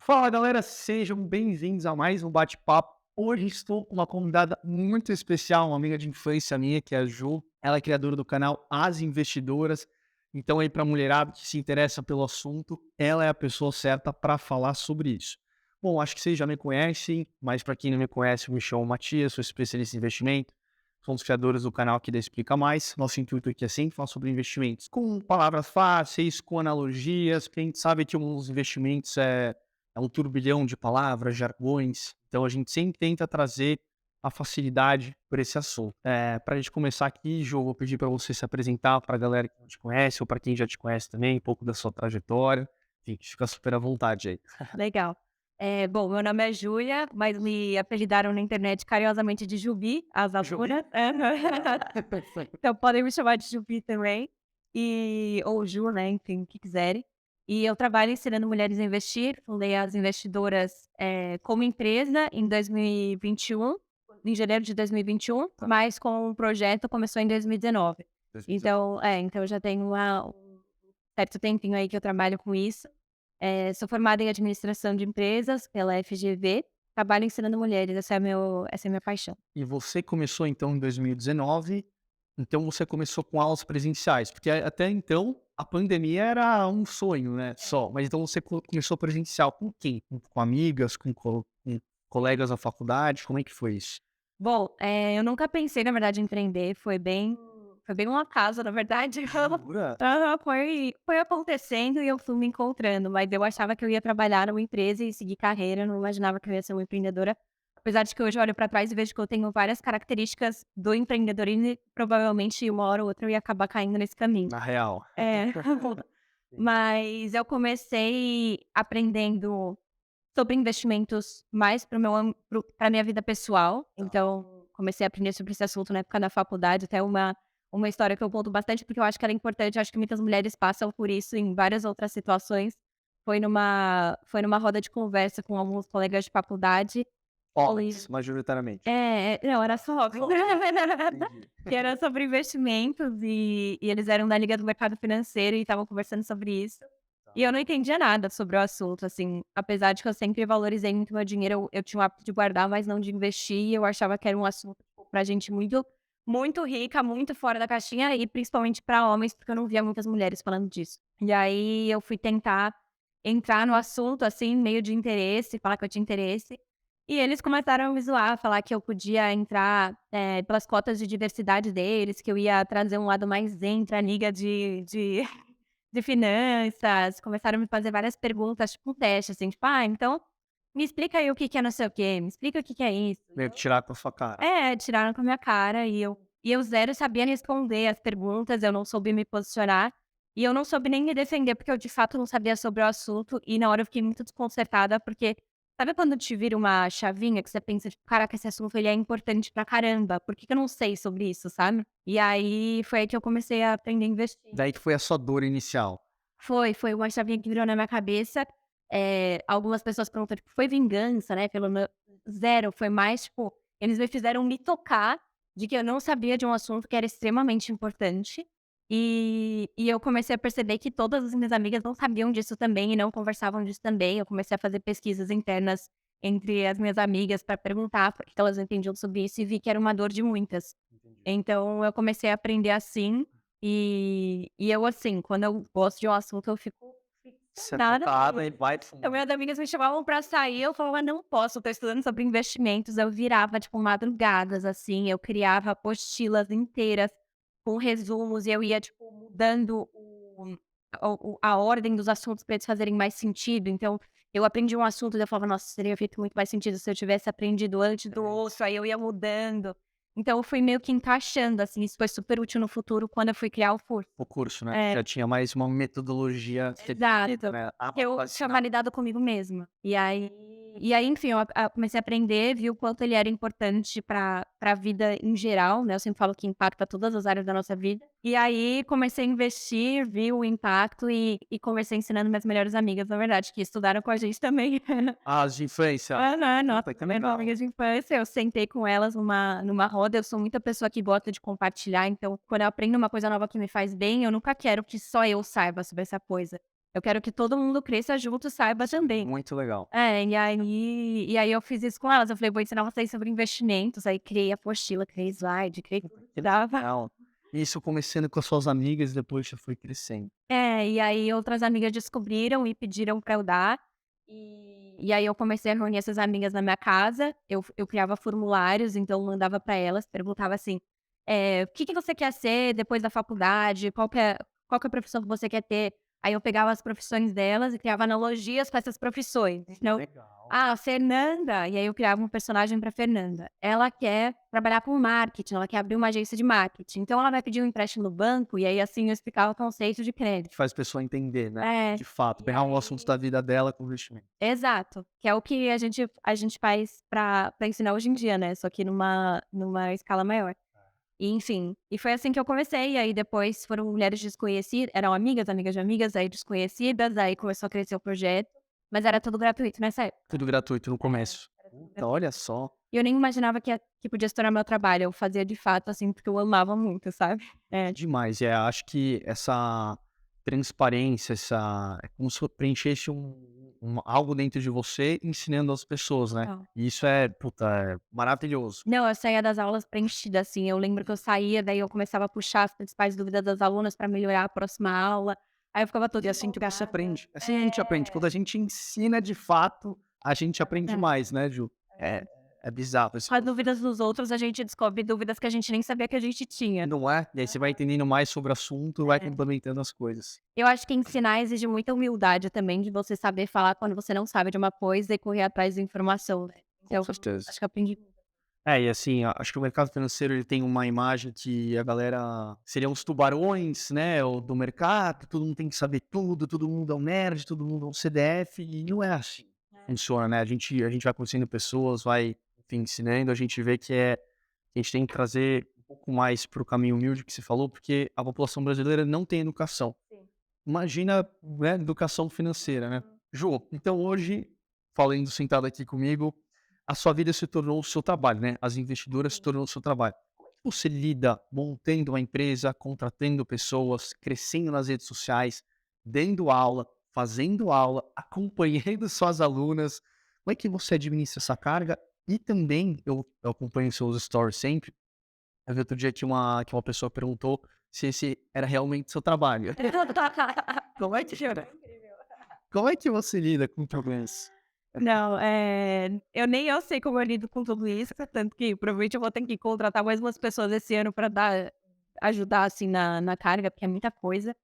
Fala galera, sejam bem-vindos a mais um bate-papo. Hoje estou com uma convidada muito especial, uma amiga de infância minha, que é a Ju. Ela é criadora do canal As Investidoras. Então, aí, para a mulherada que se interessa pelo assunto, ela é a pessoa certa para falar sobre isso. Bom, acho que vocês já me conhecem, mas para quem não me conhece, eu me chamo Matias, sou especialista em investimento. Sou um dos criadores do canal que Explica Mais. Nosso intuito aqui é sempre falar sobre investimentos com palavras fáceis, com analogias, porque a gente sabe que uns investimentos é um turbilhão de palavras, jargões, então a gente sempre tenta trazer a facilidade por esse assunto. Para a gente começar aqui, Jô, vou pedir para você se apresentar para a galera que não te conhece, ou para quem já te conhece também, um pouco da sua trajetória. Enfim, fica super à vontade aí. Legal. Bom, meu nome é Júlia, mas me apelidaram na internet carinhosamente de Jubi, as Jô. alunas. Então podem me chamar de Jubi também, ou Ju, né, enfim, o que quiserem. E eu trabalho ensinando mulheres a investir, fundei as investidoras, como empresa em 2021, em janeiro de 2021, Tá, mas com o projeto começou em 2019. 2019. Então eu já tenho um certo tempinho aí que eu trabalho com isso. Sou formada em administração de empresas pela FGV, trabalho ensinando mulheres, essa é a minha paixão. E você começou então em 2019, então você começou com aulas presenciais, porque até então a pandemia era um sonho, né, só, mas então você começou presencial com quem? Com amigas, com colegas da faculdade, como é que foi isso? Bom, eu nunca pensei na verdade em empreender, foi bem um acaso na verdade. Jura? Aham, foi acontecendo e eu fui me encontrando, mas eu achava que eu ia trabalhar numa empresa e seguir carreira, não imaginava que eu ia ser uma empreendedora, apesar de que hoje eu olho para trás e vejo que eu tenho várias características do empreendedorismo e provavelmente uma hora ou outra eu ia acabar caindo nesse caminho. Na real. É. Entendi. Mas eu comecei aprendendo sobre investimentos mais para a minha vida pessoal, Tá. então comecei a aprender sobre esse assunto na época da faculdade, até uma história que eu conto bastante, porque eu acho que ela é importante, acho que muitas mulheres passam por isso em várias outras situações. Foi numa roda de conversa com alguns colegas de faculdade, Homens, onde majoritariamente. não, era só Só. Entendi. que era sobre investimentos e eles eram da Liga do Mercado Financeiro e estavam conversando sobre isso. Tá. E eu não entendia nada sobre o assunto, assim, apesar de que eu sempre valorizei muito meu dinheiro, eu tinha o hábito de guardar, mas não de investir, e eu achava que era um assunto, tipo, pra gente muito muito rica, muito fora da caixinha e principalmente pra homens, porque eu não via muitas mulheres falando disso. E aí eu fui tentar entrar no assunto, assim, meio de interesse, falar que eu tinha interesse, e eles começaram a me zoar, falar que eu podia entrar, pelas cotas de diversidade deles, que eu ia trazer um lado mais zen pra liga de finanças, começaram a me fazer várias perguntas, tipo um teste, assim, tipo: "Ah, então me explica aí o que que é não sei o quê, me explica o que que é isso". Meio que tirar com a sua cara. Tiraram com a minha cara e eu zero sabia responder as perguntas, eu não soube me posicionar, e eu não soube nem me defender, porque eu de fato não sabia sobre o assunto, e na hora eu fiquei muito desconcertada, porque sabe quando te vira uma chavinha que você pensa tipo: "Caraca, esse assunto ele é importante pra caramba, por que que eu não sei sobre isso?", sabe. E aí foi aí que eu comecei a aprender a investir. Daí que foi a sua dor inicial. Foi uma chavinha que virou na minha cabeça, algumas pessoas perguntam, tipo: "Foi vingança, né, pelo meu", zero, foi mais, tipo, eles me fizeram me tocar de que eu não sabia de um assunto que era extremamente importante, e eu comecei a perceber que todas as minhas amigas não sabiam disso também e não conversavam disso também, eu comecei a fazer pesquisas internas entre as minhas amigas para perguntar por que que elas não entendiam sobre isso e vi que era uma dor de muitas. Entendi. Então eu comecei a aprender assim, e eu, assim, quando eu gosto de um assunto, eu fico Você é nada focada nele. e vai Então fundo. minhas amigas me chamavam pra sair, eu falava: "Não posso, eu tô estudando sobre investimentos", eu virava, tipo, madrugadas, assim, eu criava apostilas inteiras com resumos e eu ia, tipo, mudando a ordem dos assuntos pra eles fazerem mais sentido, então eu aprendi um assunto, daí eu falava: "Nossa, teria feito muito mais sentido se eu tivesse aprendido antes do É. outro", aí eu ia mudando. Então eu fui meio que encaixando, assim, isso foi super útil no futuro quando eu fui criar o curso. O curso, né, É. já tinha mais uma metodologia ser definida, Exato. né, Eu tinha vacinal. validado comigo mesma. E aí, enfim, eu comecei a aprender, vi o quanto ele era importante pra vida em geral, né, eu sempre falo que impacta todas as áreas da nossa vida. E aí comecei a investir, vi o impacto e comecei ensinando minhas melhores amigas, na verdade, que estudaram com a gente também. As de infância. Aham, nossa, Puta, que minhas legal. amigas de infância, eu sentei com elas numa roda, eu sou muita pessoa que gosta de compartilhar, então quando eu aprendo uma coisa nova que me faz bem, eu nunca quero que só eu saiba sobre essa coisa. Eu quero que todo mundo cresça junto, saiba também. Muito legal. E aí eu fiz isso com elas. Eu falei, vou ensinar vocês sobre investimentos. Aí criei apostila, criei slide, criei tudo que dava. Legal. Isso começando com as suas amigas, depois já foi crescendo. E aí outras amigas descobriram e pediram pra eu dar. E aí eu comecei a reunir essas amigas na minha casa. Eu criava formulários, então eu mandava pra elas, perguntava assim: o que que você quer ser depois da faculdade? Qual que é a profissão que você quer ter? Aí eu pegava as profissões delas e criava analogias com essas profissões. Então, Legal. a Fernanda, e aí eu criava um personagem pra Fernanda. Ela quer trabalhar com marketing, ela quer abrir uma agência de marketing. Então ela vai pedir um empréstimo no banco, e aí assim eu explicava o conceito de crédito. Que faz a pessoa entender, né? É, De fato, e pegar um assunto da vida dela com investimento. exato, que é o que a gente faz pra ensinar hoje em dia, né, só que numa escala maior. E enfim, e foi assim que eu comecei, e aí depois foram mulheres desconhecidas, eram amigas, amigas de amigas, aí desconhecidas, aí começou a crescer o projeto, mas era tudo gratuito nessa época. Tudo gratuito no começo. Era tudo Puta, gratuito. olha só. E eu nem imaginava que podia se tornar meu trabalho, eu fazia de fato, assim, porque eu amava muito, sabe. Demais. Acho que essa transparência, é como se preenchesse algo dentro de você ensinando as pessoas, né? Total. E isso é, puta, é maravilhoso. Não, eu saía das aulas preenchida, assim, eu lembro que eu saía, daí eu começava a puxar as principais dúvidas das alunas pra melhorar a próxima aula, aí eu ficava toda E é assim que você empolgada. aprende. É assim que a gente aprende. Quando a gente ensina de fato, a gente aprende verdade, mais, né, Ju? É, é bizarro esse com as processo. dúvidas dos outros, a gente descobre dúvidas que a gente nem sabia que a gente tinha. Não é? E aí você vai entendendo mais sobre o assunto, vai É. complementando as coisas. Eu acho que ensinar exige muita humildade também, de você saber falar quando você não sabe de uma coisa e correr atrás da informação, né. Com Então, certeza. acho que eu aprendi muito. E assim, acho que o mercado financeiro ele tem uma imagem que a galera seriam os tubarões, né, o do mercado, todo mundo tem que saber tudo, todo mundo é um nerd, todo mundo é um CDF, e não é assim que funciona, né? A gente vai conhecendo pessoas, vai, enfim, ensinando, a gente vê que a gente tem que trazer um pouco mais para o caminho humilde que você falou, porque a população brasileira não tem educação. Sim. Imagina, né, educação financeira, né? Ju, então hoje, falando sentado aqui comigo, a sua vida se tornou o seu trabalho, né? As investidoras se Sim. tornou o seu trabalho. Como é que você lida montando uma empresa, contratando pessoas, crescendo nas redes sociais, dando aula, fazendo aula, acompanhando suas alunas? Como é que você administra essa carga? E também, eu acompanho seus stories sempre. Eu vi outro dia que uma pessoa perguntou se esse era realmente seu trabalho. Como é que era? Como é que você lida com problemas? Não, eu sei como eu lido com tudo isso, tanto que provavelmente eu vou ter que contratar mais umas pessoas esse ano pra ajudar, assim, na carga, porque é muita coisa.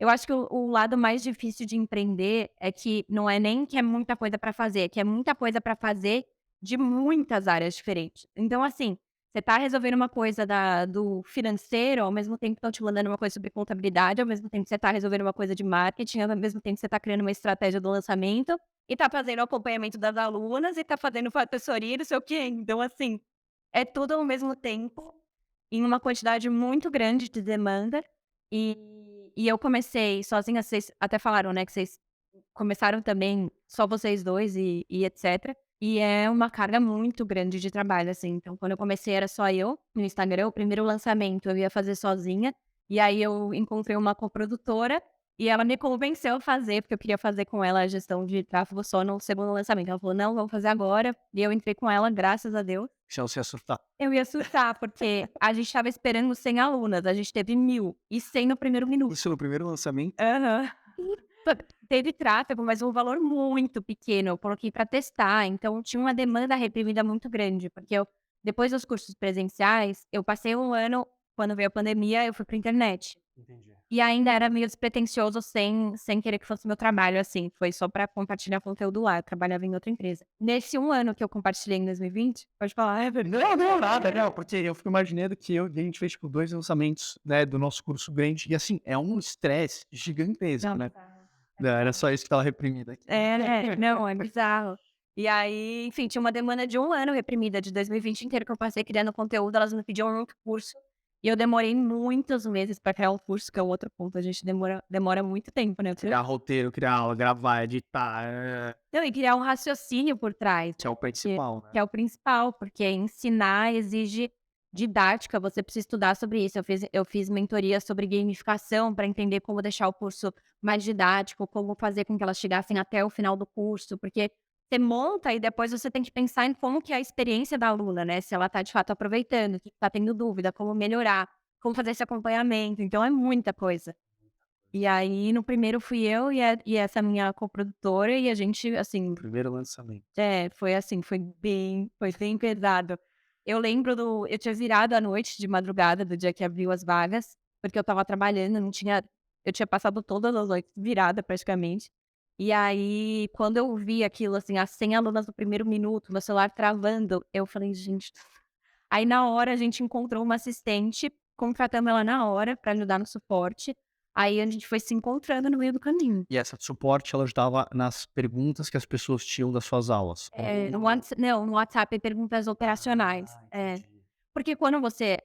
Eu acho que o lado mais difícil de empreender é que não é nem que é muita coisa pra fazer, é que é muita coisa pra fazer de muitas áreas diferentes. Então, assim, você tá resolvendo uma coisa do financeiro, ao mesmo tempo que estão te mandando uma coisa sobre contabilidade, ao mesmo tempo que você tá resolvendo uma coisa de marketing, ao mesmo tempo que você tá criando uma estratégia do lançamento, e tá fazendo o acompanhamento das alunas, e tá fazendo assessoria, não sei o quê. Então, assim, é tudo ao mesmo tempo, em uma quantidade muito grande de demanda. E eu comecei sozinha, vocês até falaram, né, que vocês começaram também só vocês 2 e etcétera. E é uma carga muito grande de trabalho, assim. Então, quando eu comecei era só eu no Instagram, o primeiro lançamento eu ia fazer sozinha, e aí eu encontrei uma coprodutora, e ela me convenceu a fazer, porque eu queria fazer com ela a gestão de tráfego só no segundo lançamento. Ela falou: "Não, vamos fazer agora", e eu entrei com ela, graças a Deus. Senão você ia surtar. Eu ia surtar, porque a gente estava esperando 100 alunas, a gente teve 1.000, e 100 no primeiro minuto. Isso no primeiro lançamento? Aham. Teve tráfego, mas um valor muito pequeno, eu coloquei para testar, então tinha uma demanda reprimida muito grande, porque depois dos cursos presenciais, eu passei 1 ano, quando veio a pandemia, eu fui pra internet. Entendi. E ainda era meio despretensioso, sem querer que fosse meu trabalho, assim, foi só pra compartilhar conteúdo lá, eu trabalhava em outra empresa. Nesse 1 ano que eu compartilhei em 2020, pode falar, é verdade. Não, não, nada, não, porque eu fico imaginando que a gente fez, tipo, 2 lançamentos, né, do nosso curso grande, e assim, é um estresse gigantesco, Não, né. tá. Não, era só isso que estava reprimido aqui. Não, é bizarro. E aí, enfim, tinha uma demanda de 1 ano reprimida, de 2020 inteiro que eu passei criando conteúdo, elas me pediam muito curso, e eu demorei muitos meses pra criar um curso, que é o outro ponto, a gente demora muito tempo, né. Criar roteiro, criar aula, gravar, editar, Não, e criar um raciocínio por trás, que é o que principal, né. que é o principal, porque ensinar exige didática, você precisa estudar sobre isso. Eu fiz mentoria sobre gamificação para entender como deixar o curso mais didático, como fazer com que elas chegassem até o final do curso, porque você monta e depois você tem que pensar em como que é a experiência da aluna, né, se ela está de fato aproveitando, o que está tendo dúvida, como melhorar, como fazer esse acompanhamento, então é muita coisa. E aí no primeiro fui eu e essa minha coprodutora e a gente, assim, Primeiro lançamento. foi assim, foi bem pesado. Eu tinha virado à noite de madrugada do dia que abriu as vagas, porque eu estava trabalhando, eu tinha passado todas as noites virada praticamente. E aí, quando eu vi aquilo, assim, as 100 alunas no primeiro minuto, meu celular travando, eu falei: "Gente". Aí na hora a gente encontrou uma assistente, contratamos ela na hora para ajudar no suporte, aí a gente foi se encontrando no meio do caminho. E essa suporte, ela ajudava nas perguntas que as pessoas tinham das suas aulas? No WhatsApp perguntas operacionais. Ah, É. entendi. Porque quando você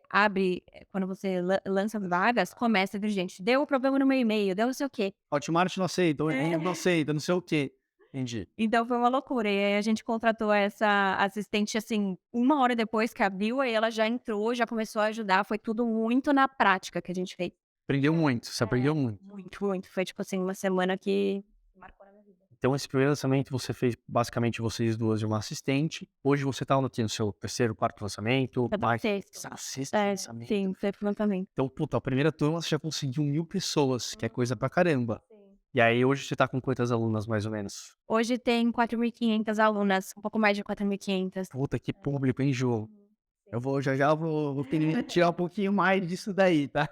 lança as vagas, começa a vir gente: "Deu problema no meu e-mail, deu não sei o quê". Hotmart não aceita, o É. não aceita, não sei o quê. Entendi. Então foi uma loucura. E aí a gente contratou essa assistente, assim, 1 hora depois que abriu, aí ela já entrou, já começou a ajudar, foi tudo muito na prática que a gente fez. Aprendeu muito, você aprendeu É, muito. muito, muito. Foi, tipo assim, uma semana que marcou na minha vida. Então esse primeiro lançamento você fez basicamente vocês 2 e uma assistente. Hoje você tá no quê? No seu terceiro, quarto lançamento? Foi Mais sexto. você tá no sexto É, lançamento. sim, foi pro lançamento. Então, puta, a primeira turma você já conseguiu 1000 pessoas, que é coisa pra caramba. Sim. E aí hoje você tá com quantas alunas mais ou menos? Hoje tem 4.500 alunas, um pouco mais de 4.500. Puta, que público, hein, Jô? Uhum, Eu sim. vou já vou querer tirar um pouquinho mais disso daí, tá?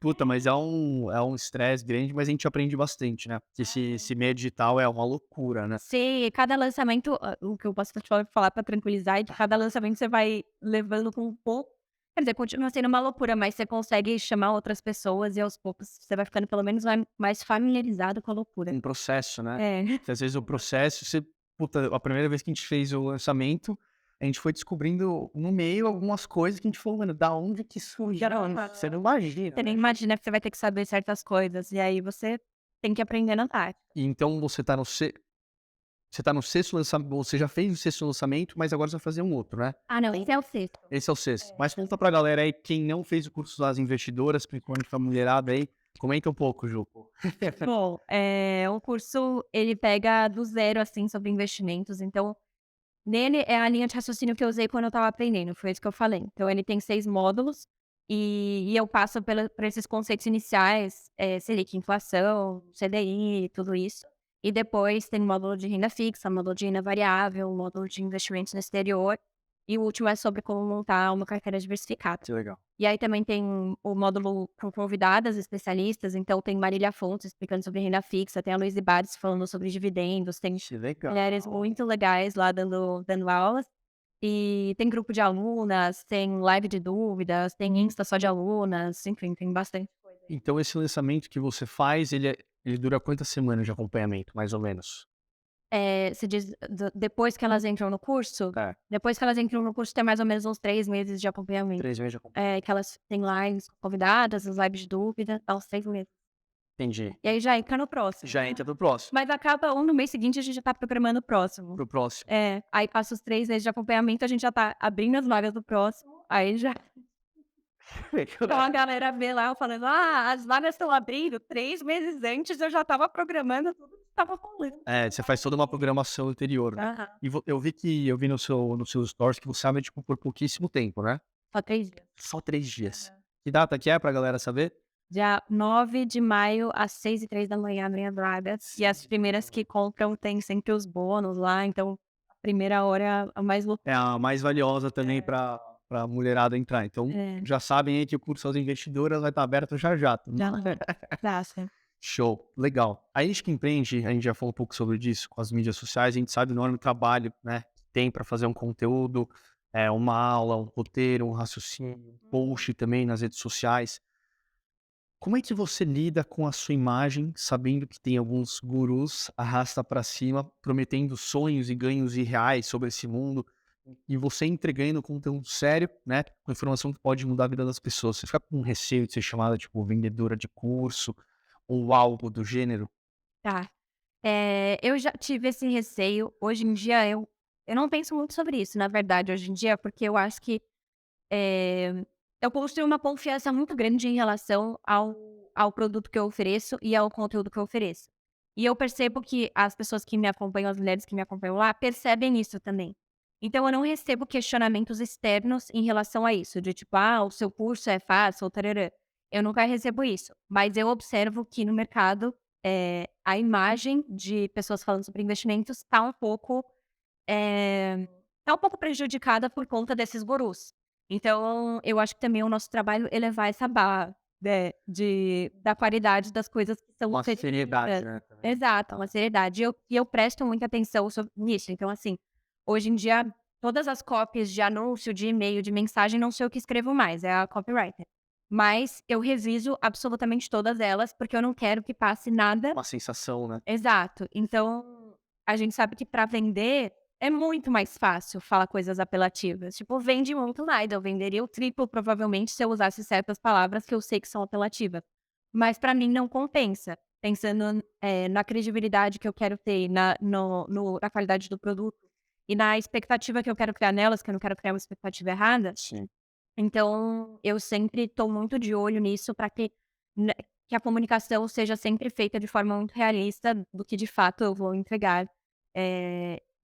Puta, mas é um estresse grande, mas a gente aprende bastante, né? Porque esse meio digital é uma loucura, né? Sim, cada lançamento, o que eu posso te falar pra tranquilizar é que cada lançamento você vai levando com um pouco, quer dizer, continua sendo uma loucura, mas você consegue chamar outras pessoas e aos poucos você vai ficando pelo menos mais familiarizado com a loucura. Um processo, né? É. Que às vezes o processo, você puta, a primeira vez que a gente fez o lançamento, a gente foi descobrindo no meio algumas coisas que a gente falou: "Mano, da onde que surgiu isso?" Você não imagina, Você nem né? imagina que você vai ter que saber certas coisas, e aí você tem que aprender na prática. E então você tá no sexto lançamento, você já fez o sexto lançamento, mas agora você vai fazer um outro, né? Ah, não, esse é o sexto. Esse é o sexto. Mas conta pra galera aí, quem não fez o curso das investidoras, principalmente pra mulherada aí, comenta um pouco, Ju. Bom, o curso ele pega do zero, assim, sobre investimentos, então nele é a linha de raciocínio que eu usei quando eu estava aprendendo, foi isso que eu falei. Então ele tem 6 módulos, e eu passo por esses conceitos iniciais, Selic, inflação, CDI, tudo isso. E depois tem módulo de renda fixa, módulo de renda variável, módulo de investimentos no exterior, e o último é sobre como montar uma carteira diversificada. Que legal. E aí também tem o módulo com convidadas especialistas, então tem Marília Fontes explicando sobre renda fixa, tem a Luiz Barsi falando sobre dividendos, tem Que legal. mulheres muito legais lá dando aulas. E tem grupo de alunas, tem live de dúvidas, tem Insta só de alunas, enfim, tem bastante coisa aí. Então esse lançamento que você faz, ele dura quantas semanas de acompanhamento, mais ou menos? Você diz depois que elas entram no curso? É, Depois que elas entram no curso tem mais ou menos uns 3 meses de acompanhamento. 3 meses de acompanhamento. Que elas têm lives com convidadas, as lives de dúvida, dá uns 3 meses. Entendi. E aí já entra no próximo. Já entra pro próximo. Mas acaba um, no mês seguinte a gente já tá programando o próximo. Pro próximo. Aí passa os 3 meses de acompanhamento, a gente já tá abrindo as vagas do próximo, aí já então a galera vê lá eu falando: "Ah, as vagas estão abrindo", 3 meses antes eu já estava programando tudo que estava rolando. É, você faz toda uma programação anterior, né? Aham. E eu vi no seu stories que você abre, tipo, por pouquíssimo tempo, né? Só 3 dias. Só 3 dias. Aham. Que data que é pra galera saber? Dia 9 de maio, às 6h03 abrem as vagas, e as primeiras que compram tem sempre os bônus lá, então a primeira hora é a mais É a mais valiosa também É. pra mulherada entrar. Então, É. já sabem aí que o curso das investidoras vai estar aberto já já. Tá? Já dá, sim. Show, legal. A gente que empreende, a gente já falou um pouco sobre disso com as mídias sociais, a gente sabe o enorme trabalho, né, que tem para fazer um conteúdo, uma aula, um roteiro, um raciocínio, um post também nas redes sociais. Como é que você lida com a sua imagem, sabendo que tem alguns gurus arrasta para cima, prometendo sonhos e ganhos irreais sobre esse mundo, e você entregando conteúdo sério, né, com informação que pode mudar a vida das pessoas? Você fica com receio de ser chamada, tipo, vendedora de curso ou algo do gênero? Tá. Eu já tive esse receio, hoje em dia eu não penso muito sobre isso, na verdade, hoje em dia, porque eu acho que eu construí uma confiança muito grande em relação ao produto que eu ofereço e ao conteúdo que eu ofereço. E eu percebo que as pessoas que me acompanham, as mulheres que me acompanham lá, percebem isso também. Então eu não recebo questionamentos externos em relação a isso, de tipo: "Ah, o seu curso é fácil ou tararã". Eu nunca recebo isso, mas eu observo que no mercado, a imagem de pessoas falando sobre investimentos eh, tá um pouco prejudicada por conta desses gurus. Então, eu acho que também o nosso trabalho é elevar essa barra, né, da qualidade das coisas que são Uma seriedade, oferecidas. né, também. Exato, uma seriedade. E eu presto muita atenção nisso. Então, assim, hoje em dia, todas as copies de anúncio, de e-mail, de mensagem, não sei o que escrevo mais, é a copywriter. Mas eu reviso absolutamente todas elas, porque eu não quero que passe nada. Uma sensação, né. Exato. Então, a gente sabe que para vender é muito mais fácil falar coisas apelativas. Tipo, vende muito mais. Eu venderia o triplo, provavelmente, se eu usasse certas palavras que eu sei que são apelativas. Mas para mim não compensa. Pensando, na credibilidade que eu quero ter, na qualidade do produto e na expectativa que eu quero criar nelas, que eu não quero criar uma expectativa errada. Sim. Então, eu sempre estou muito de olho nisso para que a comunicação seja sempre feita de forma muito realista do que de fato eu vou entregar.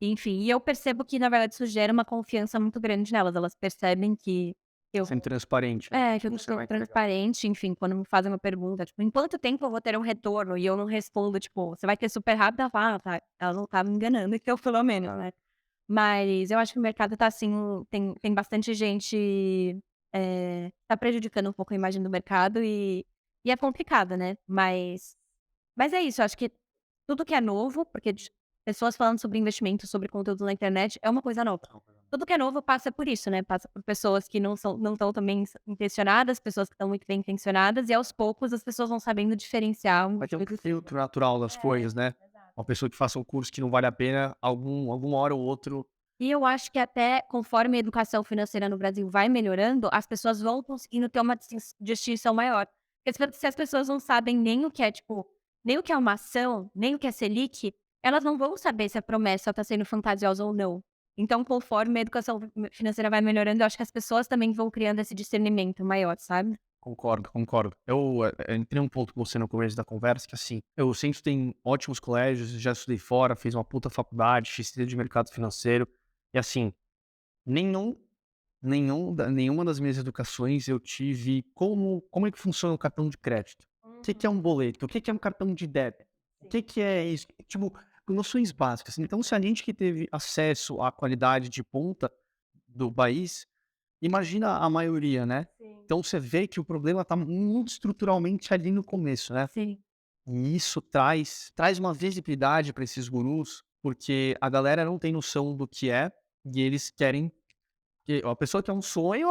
Enfim, e eu percebo que na verdade isso gera uma confiança muito grande nelas, elas percebem que eu Sendo transparente, né, que eu como tô você sendo vai entregar. transparente, enfim, quando me fazem uma pergunta, tipo: "Em quanto tempo eu vou ter um retorno?" E eu não respondo, tipo: "Você vai ter super rápido", ela fala: "Ah, tá, ela não tá me enganando, então pelo menos, né". Mas eu acho que o mercado tá assim, tem bastante gente, tá prejudicando um pouco a imagem do mercado e é complicado, né. Mas é isso, eu acho que tudo que é novo, porque pessoas falando sobre investimento, sobre conteúdo na internet é uma coisa nova. Tudo que é novo passa por isso, né, passa por pessoas que não estão também intencionadas, pessoas que estão muito bem intencionadas e aos poucos as pessoas vão sabendo diferenciar Vai ter um filtro natural das coisas, né. Uma pessoa que faça um curso que não vale a pena, alguma hora ou outro. E eu acho que até conforme a educação financeira no Brasil vai melhorando, as pessoas vão conseguindo ter uma distinção maior. Porque se as pessoas não sabem nem o que é, tipo, nem o que é uma ação, nem o que é Selic, elas não vão saber se a promessa está sendo fantasiosa ou não. Então, conforme a educação financeira vai melhorando, eu acho que as pessoas também vão criando esse discernimento maior, sabe? Concordo, concordo. Eu, entrei um ponto com você no começo da conversa que, assim, eu sempre tenho ótimos colégios, já estudei fora, fiz uma puta faculdade, fiz trilha de mercado financeiro, e assim, nenhum nenhuma das minhas educações eu tive como é que funciona o cartão de crédito? O que que é um boleto? O que que é um cartão de débito? O que que é isso? Tipo, noções básicas. Então, se a gente que teve acesso à qualidade de ponta do país, imagina a maioria, né. Sim. Então você vê que o problema está muito estruturalmente ali no começo, né. Sim. E isso traz uma visibilidade para esses gurus, porque a galera não tem noção do que é, e eles querem que a pessoa quer um sonho,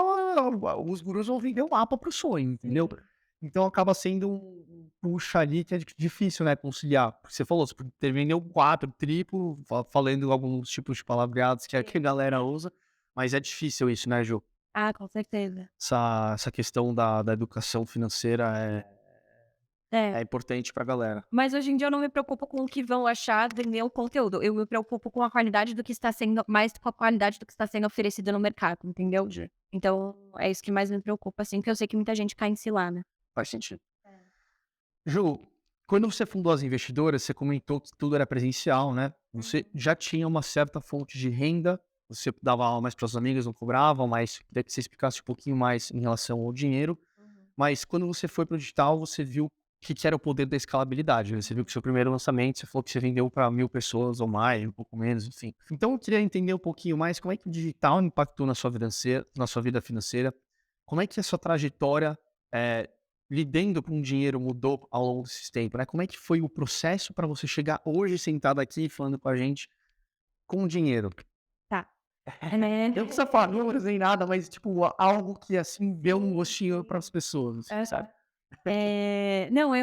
os gurus vão vender o mapa para o sonho, entendeu. Sim. Então acaba sendo um puxa ali que é difícil, né, conciliar. Porque você falou, você vendeu 4 triplo, falando alguns tipos de palavreados que a galera usa, mas é difícil isso, né, Ju? Ah, com certeza. Essa questão da educação financeira É. é importante pra galera. Mas hoje em dia eu não me preocupo com o que vão achar do meu conteúdo, eu me preocupo com a qualidade do que está sendo mais com a qualidade do que está sendo oferecido no mercado, entendeu? Entendi. Então, é isso que mais me preocupa, assim, porque eu sei que muita gente cai em cilada. Faz sentido. É. Ju, quando você fundou as investidoras, você comentou que tudo era presencial, né? Você Uhum. já tinha uma certa fonte de renda, você dava aula mais para as amigas, não cobravam, mas queria que você explicasse um pouquinho mais em relação ao dinheiro. Uhum. Mas quando você foi para o digital, você viu o que era o poder da escalabilidade, né? Você viu que seu primeiro lançamento, você falou que você vendeu para 1.000 pessoas ou mais, um pouco menos, enfim. Então eu queria entender um pouquinho mais como é que o digital impactou na sua vida financeira, como é que a sua trajetória eh, lidando com dinheiro mudou ao longo desse tempo, né? Como é que foi o processo para você chegar hoje sentado aqui falando com a gente com dinheiro? Tá. Não precisa falar números nem nada, mas tipo, algo que assim deu um gostinho para as pessoas, assim, sabe? Aham. Não,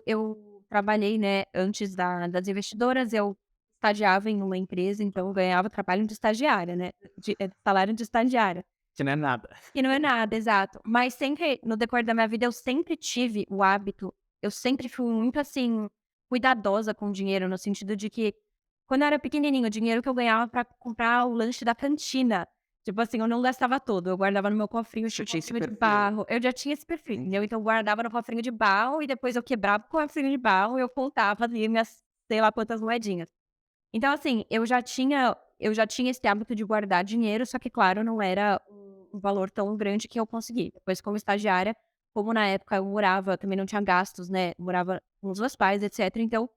eu trabalhei, né, antes das investidoras, eu estagiava em uma empresa, então eu ganhava trabalho de estagiária, né, salário de estagiária. Que não é nada. Que não é nada, exato. Mas sempre, no decorrer da minha vida, eu sempre tive o hábito, eu sempre fui muito, assim, cuidadosa com o dinheiro, no sentido de que, quando eu era pequenininho, o dinheiro que eu ganhava pra comprar o lanche da cantina, Tipo assim, eu não gastava tudo, eu guardava no meu cofrinho, Já tipo, tinha esse cofrinho de perfil. barro. Eu já tinha esse perfil, entendeu? Então eu guardava no cofrinho de barro e depois eu quebrava o cofrinho de barro e eu contava ali minhas sei lá quantas moedinhas. Então assim, eu já tinha esse hábito de guardar dinheiro, só que claro, não era um valor tão grande que eu consegui. Depois como estagiária, como na época eu morava também não tinha gastos, né, morava com os meus pais, etcétera, então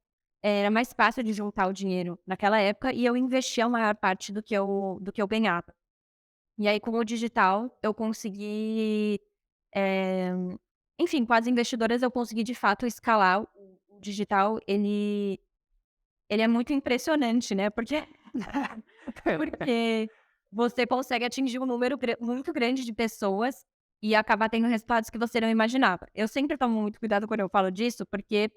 era mais fácil de juntar o dinheiro naquela época e eu investia a maior parte do que eu ganhava. E aí com o digital eu consegui, eh, enfim, com as investidoras eu consegui de fato escalar o digital, ele é muito impressionante, né, porque porque você consegue atingir um número muito grande de pessoas e acabar tendo resultados que você não imaginava. Eu sempre tomo muito cuidado quando eu falo disso, porque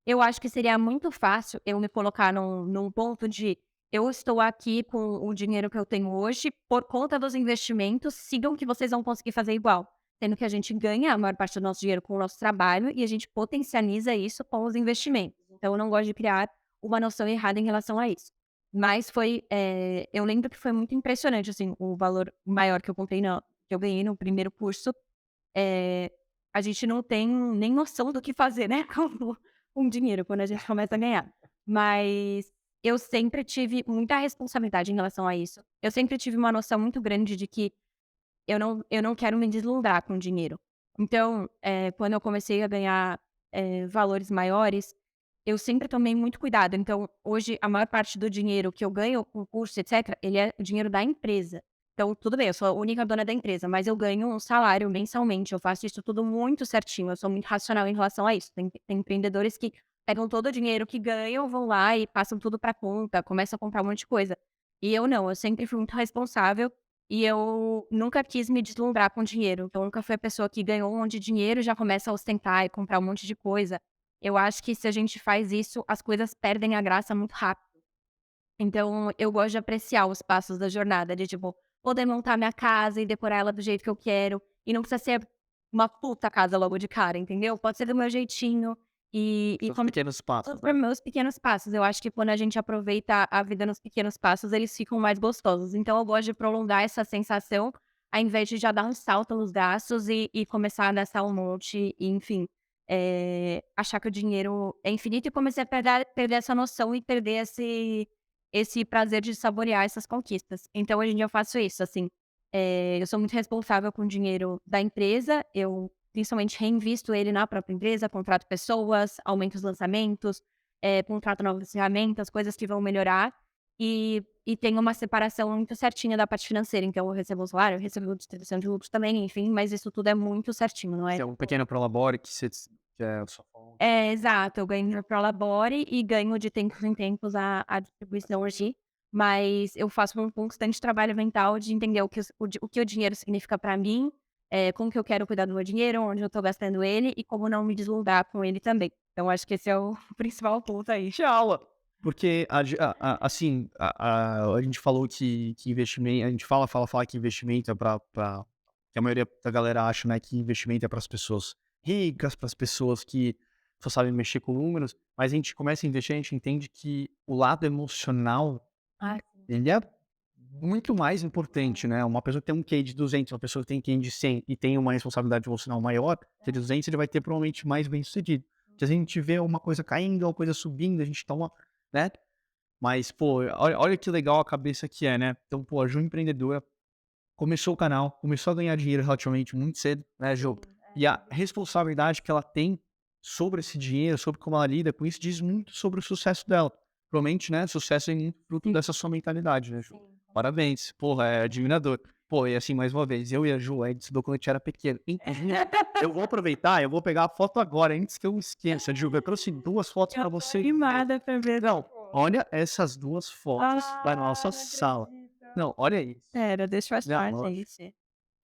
eu acho que seria muito fácil eu me colocar num ponto de: "Eu estou aqui com o dinheiro que eu tenho hoje por conta dos investimentos, sigam que vocês vão conseguir fazer igual". Sendo que a gente ganha a maior parte do nosso dinheiro com o nosso trabalho e a gente potencializa isso com os investimentos. Então eu não gosto de criar uma noção errada em relação a isso. Mas eu lembro que foi muito impressionante, assim, o valor maior que eu ganhei no primeiro curso. eh, a gente não tem nem noção do que fazer, né, com dinheiro quando a gente começa a ganhar. Mas eu sempre tive muita responsabilidade em relação a isso. Eu sempre tive uma noção muito grande de que eu não quero me deslumbrar com dinheiro. Então, quando eu comecei a ganhar, valores maiores, eu sempre tomei muito cuidado. Então, hoje, a maior parte do dinheiro que eu ganho com o curso, etcétera, ele é o dinheiro da empresa. Então, tudo bem, eu sou a única dona da empresa, mas eu ganho um salário mensalmente, eu faço isso tudo muito certinho, eu sou muito racional em relação a isso. Tem empreendedores que pegam todo o dinheiro que ganham, vão lá e passam tudo para conta, começam a comprar um monte de coisa. E eu não, eu sempre fui muito responsável e eu nunca quis me deslumbrar com dinheiro. Então, eu nunca fui a pessoa que ganhou um monte de dinheiro e já começa a ostentar e comprar um monte de coisa. Eu acho que se a gente faz isso, as coisas perdem a graça muito rápido. Então, eu gosto de apreciar os passos da jornada, de tipo, poder montar minha casa e decorar ela do jeito que eu quero. E não precisa ser uma puta casa logo de cara, entendeu? Pode ser do meu jeitinho. E São os como pequenos passos, os né. meus pequenos passos. Eu acho que quando a gente aproveita a vida nos pequenos passos, eles ficam mais gostosos. Então, eu gosto de prolongar essa sensação, ao invés de já dar um salto nos gastos e começar a gastar um monte, e, enfim, achar que o dinheiro é infinito e comecei a perder essa noção e perder esse prazer de saborear essas conquistas. Então hoje em dia eu faço isso, assim, eu sou muito responsável com o dinheiro da empresa, eu principalmente reinvisto ele na própria empresa, contrato pessoas, aumento os lançamentos, contrato novas ferramentas, coisas que vão melhorar, e tenho uma separação muito certinha da parte financeira, então eu recebo um salário, eu recebo distribuição de lucros também, enfim, mas isso tudo é muito certinho, não é Se é um tipo pequeno prolabore que é a sua fonte. é, exato, eu ganho no Prolabore e ganho de tempos em tempos a distribuição aqui, mas eu faço um constante trabalho mental de entender o que o dinheiro significa pra mim, como que eu quero cuidar do meu dinheiro, onde eu tô gastando ele e como não me deslumbrar com ele também. Então acho que esse é o principal ponto aí. Que aula! Porque assim, a gente falou que investimento a gente fala que investimento é pra que a maioria da galera acha, né, que investimento é para as pessoas ricas, para as pessoas que só sabem mexer com números, mas a gente começa a investir, a gente entende que o lado emocional, Ai, sim. ele é muito mais importante, né. Uma pessoa que tem um QI de 200, uma pessoa que tem QI de 100 e tem uma responsabilidade emocional maior, que é de 200, ele vai ter provavelmente mais bem-sucedido. Porque a gente vê uma coisa caindo, uma coisa subindo, a gente toma, né. Mas, pô, olha que legal a cabeça que é, né. Então, pô, a Ju empreendedora, começou o canal, começou a ganhar dinheiro relativamente muito cedo, né, Ju. E a responsabilidade que ela tem sobre esse dinheiro, sobre como ela lida com isso, diz muito sobre o sucesso dela. Provavelmente, né, sucesso é muito fruto Sim, dessa sua mentalidade, né, Ju. sim, com Parabéns, porra, é admirador. Pô, e assim, mais uma vez, eu e a Ju, a gente estudou quando a gente era pequeno. Inclusive, eu vou aproveitar, eu vou pegar a foto agora, antes que eu me esqueça, Ju, eu trouxe 2 fotos eu pra tô você. animada pra ver essa Não, foto. olha essas 2 fotos da Ah, nossa não sala. acredito. Não, olha isso. Espera, deixa eu Não, achar, ó, gente.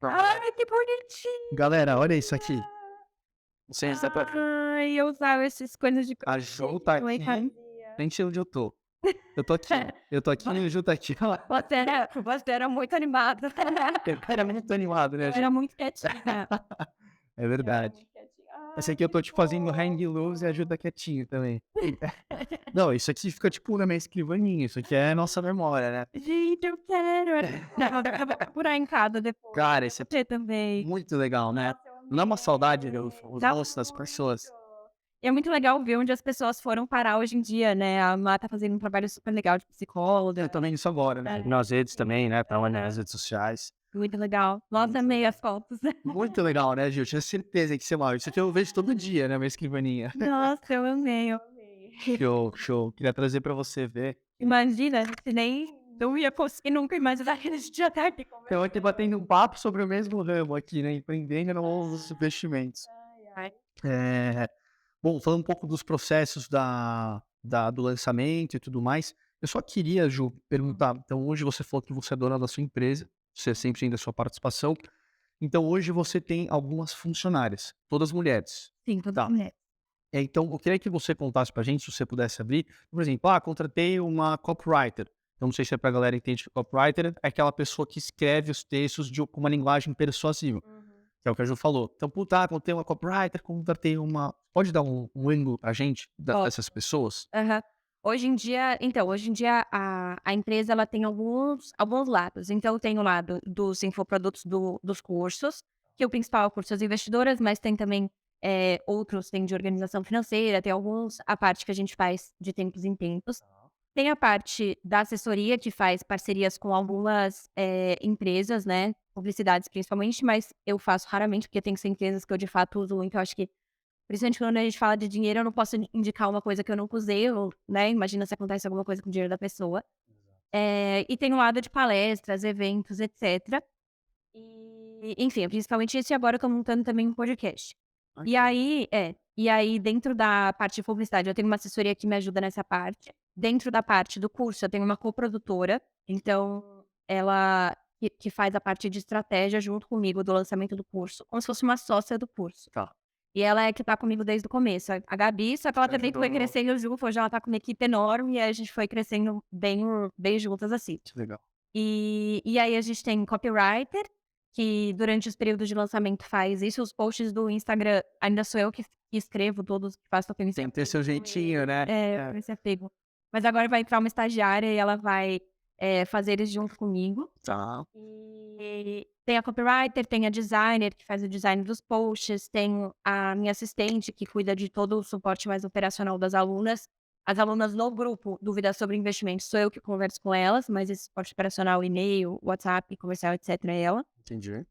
pronto. Ai, que bonitinho! Galera, olha isso aqui. Não sei se dá pra ver. Ai, eu usava essas coisas de A crochê Ju que tá minha mãe aqui, fazia. nem sei onde eu tô. Eu tô aqui e a Ju tá aqui. Você era muito animada. Eu era muito animado, Eu né, Ju? era muito quietinha. É Eu era verdade. muito quietinha. Esse aqui eu tô te fazendo hang loose e ajuda quietinho também. Não, isso aqui fica, tipo, na minha escrivaninha. Isso aqui é nossa memória, né? Gente, eu quero. Eu vou procurar em casa depois. Cara, isso é Você também. muito legal, né? Nossa, eu Não dá uma saudade amei. os Dá rostos das pessoas. muito. E é muito legal ver onde as pessoas foram parar hoje em dia, né? A Má tá fazendo um trabalho super legal de Eu psicóloga. tô vendo isso agora, né? É. Nas redes também, né? Tá lá nas redes sociais. Muito legal. Nossa, Muito amei legal. as fotos. Muito legal, né, Gil? Tinha certeza que você vai. Isso aqui eu vejo todo dia na minha escrivaninha. Nossa, eu amei, eu amei. Show, show. Queria trazer pra você ver. Imagina, a gente nem não ia conseguir nunca imaginar que a gente já tá aqui Então, aqui batendo um papo sobre o mesmo ramo aqui, né? Empreendendo nos investimentos. Ai, ai. É, bom, falando um pouco dos processos do lançamento e tudo mais, eu só queria, Ju, perguntar. Então, hoje você falou que você é dona da sua empresa, você sempre tem da sua participação. Então, hoje você tem algumas funcionárias, todas mulheres. Sim, todas Tá. mulheres. Então, eu queria que você contasse pra gente, se você pudesse abrir, por exemplo, contratei uma copywriter. Então, não sei se é pra galera que entende que copywriter é aquela pessoa que escreve os textos com uma linguagem persuasiva, que é o que a Ju falou. Então, contratei uma copywriter, contratei uma... Pode dar um ângulo pra gente Posso. dessas pessoas? Aham. Hoje em dia a empresa ela tem alguns lados. Então tem o lado dos infoprodutos dos cursos, que o principal é o curso das investidoras, mas tem também, outros, tem de organização financeira, tem alguns a parte que a gente faz de tempos em tempos. Tem a parte da assessoria, que faz parcerias com algumas, empresas, né, publicidades principalmente, mas eu faço raramente, porque tem que ser empresas que eu de fato uso muito. Eu acho que principalmente quando a gente fala de dinheiro, eu não posso indicar uma coisa que eu nunca usei, né, imagina se acontece alguma coisa com o dinheiro da pessoa. E tem um lado de palestras, eventos, etcétera. Enfim, principalmente isso, e agora eu tô montando também um podcast. E aí dentro da parte de publicidade, eu tenho uma assessoria que me ajuda nessa parte. Dentro da parte do curso, eu tenho uma coprodutora, então ela que faz a parte de estratégia junto comigo do lançamento do curso, como se fosse uma sócia do curso. Tá. E ela é que tá comigo desde o começo, a Gabi, só que ela também foi crescendo junto, hoje ela tá com uma equipe enorme, e aí a gente foi crescendo bem juntas assim. Que legal. E aí a gente tem copywriter, que durante os períodos de lançamento faz isso, os posts do Instagram ainda sou eu que escrevo todos, que faço aquele Tem que ter seu jeitinho, né? esse apego. Mas agora vai entrar uma estagiária e ela vai, fazer eles junto comigo. Tá. E tem a copywriter, tem a designer que faz o design dos posts, tem a minha assistente que cuida de todo o suporte mais operacional das alunas. As alunas no grupo dúvidas sobre investimentos, sou eu que converso com elas, mas esse suporte operacional, e-mail, WhatsApp, comercial, etc, é ela. Entendi.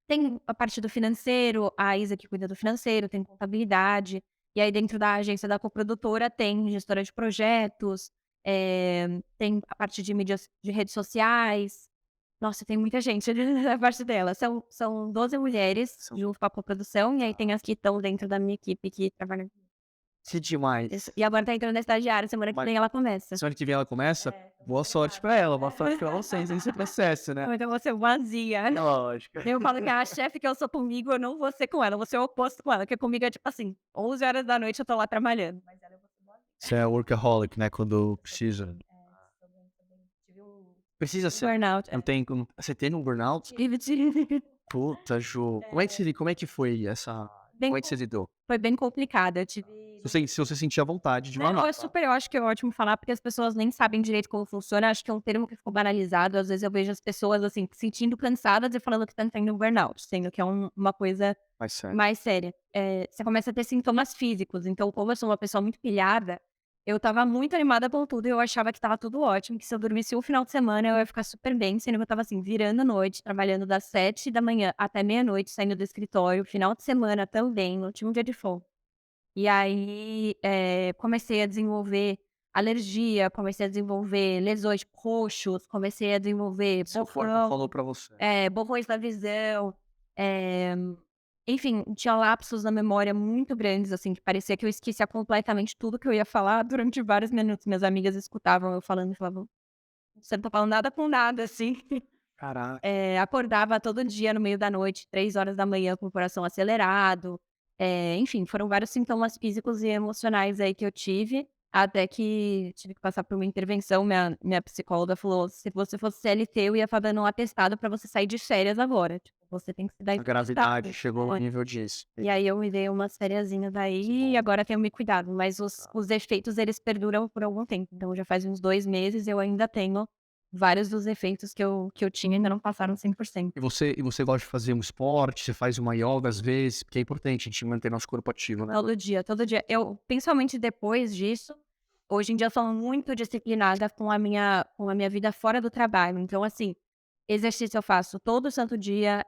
Tem a parte do financeiro, a Isa que cuida do financeiro, tem contabilidade, e aí dentro da agência da coprodutora tem gestora de projetos, tem a parte de mídias de redes sociais. Nossa, tem muita gente na parte dela. São 12 mulheres junto com a coprodução, e aí tem as que estão dentro da minha equipe que trabalham. Que demais. Isso. E agora tá entrando na estagiária, semana que vem ela começa. Semana que vem ela começa? Boa sorte pra ela, boa sorte pra vocês nesse processo, né? Então eu vou ser vazia. Lógico. Eu falo que a chefe que eu sou comigo, eu não vou ser com ela, eu vou ser o oposto com ela, porque comigo é tipo assim, 11 horas da noite eu tô lá trabalhando. Mas ela eu vou ser boazinha. Você é workaholic, né? Quando precisa. Tive um Precisa ser. burnout. Não tem. Você tem um burnout? Tive. Puta, Ju. Como é que foi essa. Bem Como é que você lidou? Foi bem complicado, eu tive. Se você sentir a vontade de Não, mandar. eu acho que é ótimo falar, porque as pessoas nem sabem direito como funciona, acho que é um termo que ficou banalizado, às vezes eu vejo as pessoas, assim, se sentindo cansadas e falando que estão tendo um burnout, sendo que é uma coisa Mais sério. mais séria. Você começa a ter sintomas físicos, então como eu sou uma pessoa muito pilhada, eu estava muito animada com tudo e eu achava que estava tudo ótimo, que se eu dormisse um final de semana eu ia ficar super bem, sendo que eu estava assim, virando a noite, trabalhando das 7 da manhã até meia-noite, saindo do escritório, final de semana também, não tinha um dia de folga. E aí, comecei a desenvolver alergia, comecei a desenvolver lesões, roxos, comecei a desenvolver Seu corpo borrão, falou pra você. borrões na visão, eh, enfim, tinha lapsos na memória muito grandes, assim, que parecia que eu esquecia completamente tudo que eu ia falar durante vários minutos. Minhas amigas escutavam eu falando e falavam: "Você não tá falando nada com nada", assim. Caraca. Acordava todo dia no meio da noite, 3 horas da manhã, com o coração acelerado. Enfim, foram vários sintomas físicos e emocionais aí que eu tive, até que tive que passar por uma intervenção. Minha psicóloga falou: "Se você fosse CLT, eu ia estar dando um atestado pra você sair de férias agora, tipo, Você tem que se dar A esse gravidade cuidado. chegou ao nível disso. E aí eu me dei umas fériasinhas aí e agora tenho me cuidado, mas os efeitos eles perduram por algum tempo, então já faz uns 2 meses eu ainda tenho vários dos efeitos que eu tinha ainda não passaram 100%. E você gosta de fazer um esporte, você faz uma yoga às vezes, porque é importante a gente manter nosso corpo ativo, né. Todo dia, todo dia. Eu principalmente depois disso, hoje em dia eu sou muito disciplinada com a minha vida fora do trabalho, então assim, exercício eu faço todo santo dia,